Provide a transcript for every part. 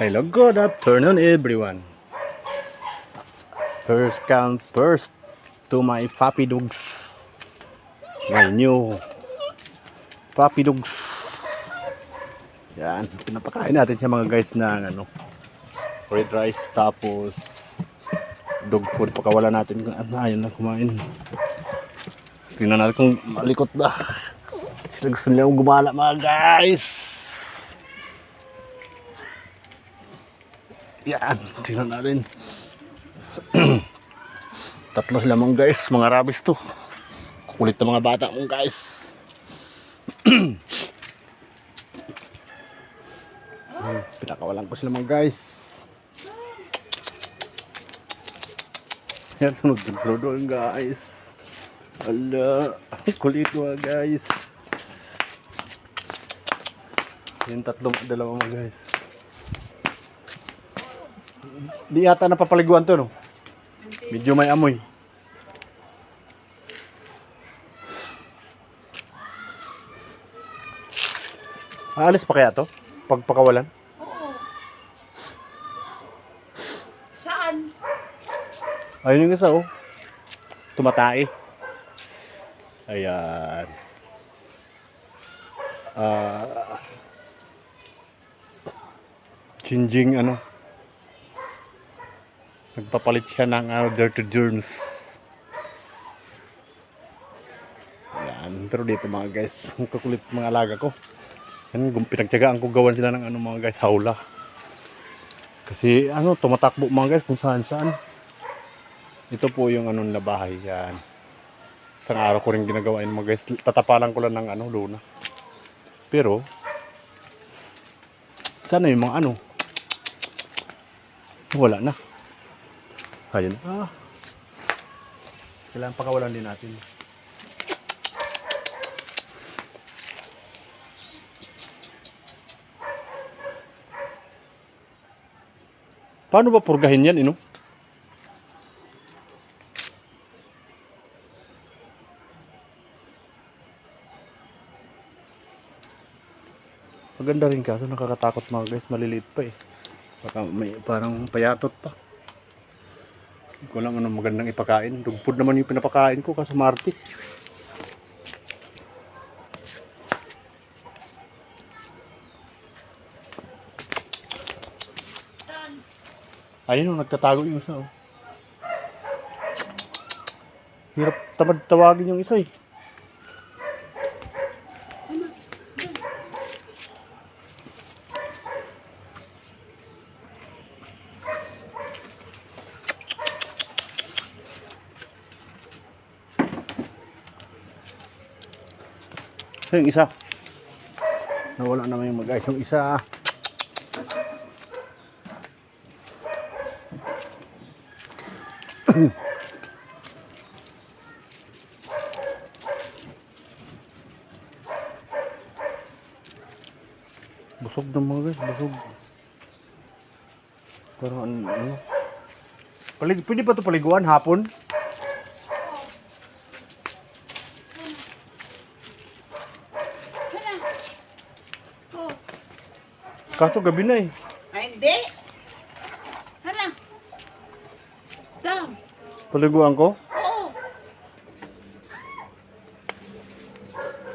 Hello, good afternoon everyone. First come first to my puppy dogs. My new puppy dogs. Yan, pinapakain natin siya mga guys ng red rice tapos dog food. Pakawala natin kung ayun na kumain. Tingnan natin kung malikot ba. Sila gusto nila gumala mga guys. Yan, tingnan natin. Tatlo sila mga guys, mga rabbits to. Kulit na mga bata mga guys. Pinakawalan ko sila mga guys. Yan, sunod doon guys. Ala, kulit mga guys. Yan, dalawa mga guys. Di yata napapaliguan to, no? Medyo may amoy. Aalis pa kaya to? Pagpakawalan? Oo. Saan? Ayun yung isa, oh. Tumatae. Ayan. Changing nagpapalit siya ng dirty germs. Ayan. Pero dito mga guys, ang kukulit mga alaga ko. Yan, pinagtyagaan ko gawan sila ng mga guys, hawla. Kasi tumatakbo mga guys kung saan saan. Ito po yung na bahay. Yan. Isang araw ko rin ginagawa yun mga guys. Tatapalan ko lang ng luna. Pero sana yung mga wala na. Ayun. Kailangan pakawalan din natin. Paano ba purgahin yan, Maganda rin kaso nakakatakot mga guys, maliliit pa eh. Baka may parang payatot pa. Hindi ko alam magandang ipakain. Dog food naman yung pinapakain ko kaso Marty. Ayun nagtatago yung isa. Hirap tamad tawagin yung isa eh. So yung isa nawala naman yung mag-guys. Yung isa busog na mga guys, busog. Parang pwede ba ito paliguan hapon? Kaso gabi na eh. Ay, hindi. Hala. Dam. Paliguan ko? Oo.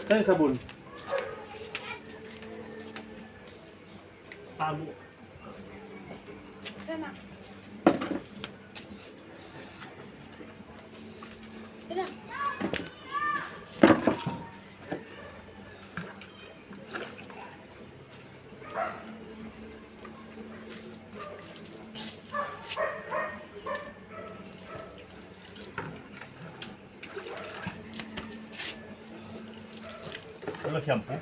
Saan yung sabon? Tabo. Hala. Hala. Wala shampoo?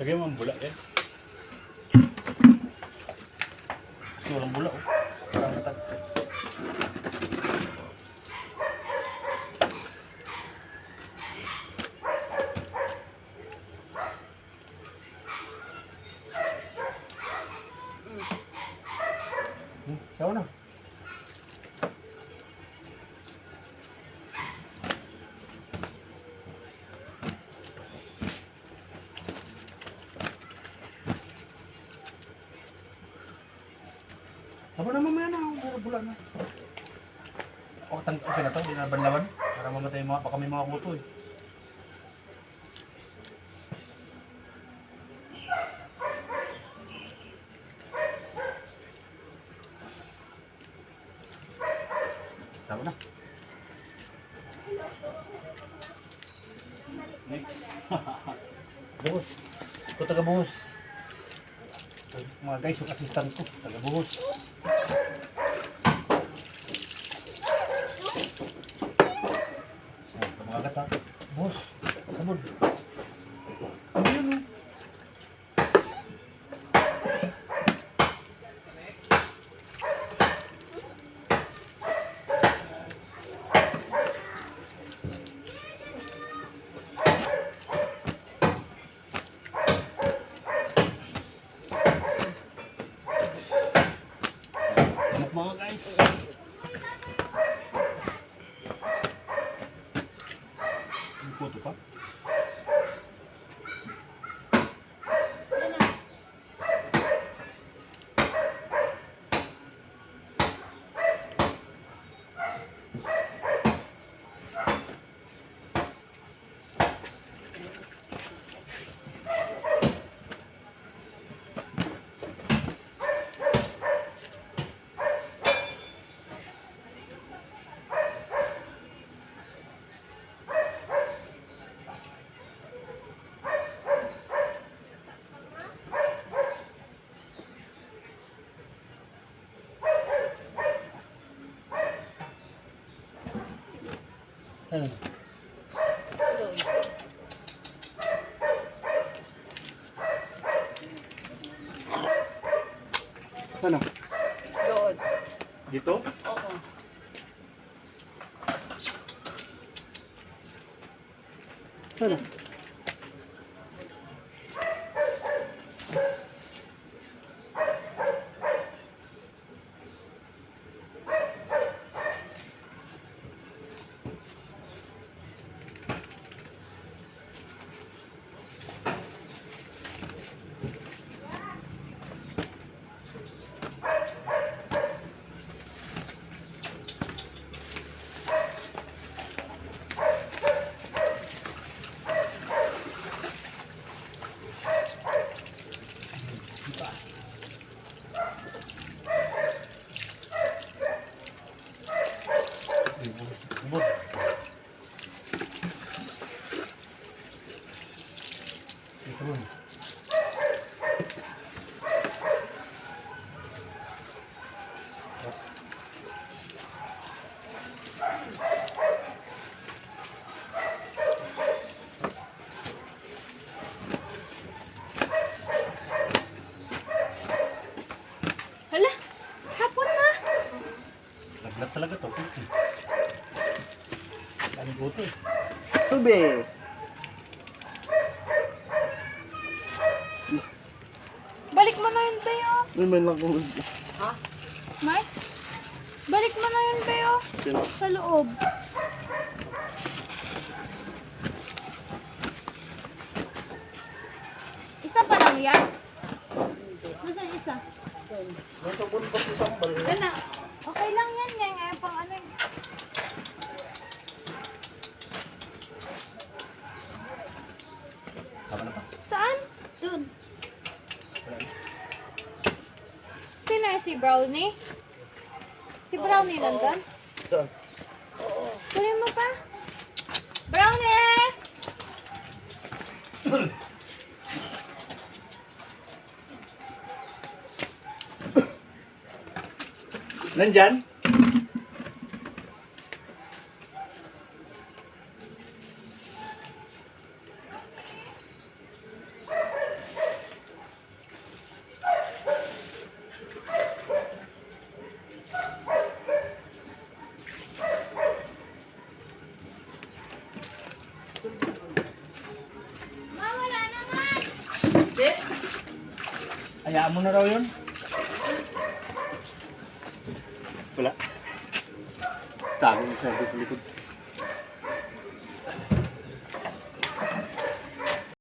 Lagay mo ang bula yan. Gusto walang bula oh. Parang matag. Sawa na. Sabi na mamaya na, bula na. Okay na to, hindi na banlawan. Para mamatay mga, baka may mga kuto eh. Tama na. Next. Buhos. Ito taga-buhos. Mga guys, yung assistant ko, taga-buhos. Mga gata. Buhos. Sabon. Ano yun oh? Mga guys. May photo pa? Ano? Ano? Doon. Dito? Oo. Ano? Bubot. Sabon. Hala, hapon na. Laglag talaga to. Ano buto eh. Tubig. Balik mo na yun, Tayo. May lang kung... Ha? May? Balik mo na yun, Tayo. Sa loob. Isa pa lang yan? Nasaan isa? Nasabot pa sa sambal. Yan na. Okay lang yan. Ngayon pang ano eh. Tama na pa. Saan? Doon. Sino yung si Brownie? Si Brownie nandun? Saan? Kunin mo pa. Brownie! Nandyan? Hayaan mo na raw yun. Wala. Tago mo sa likod.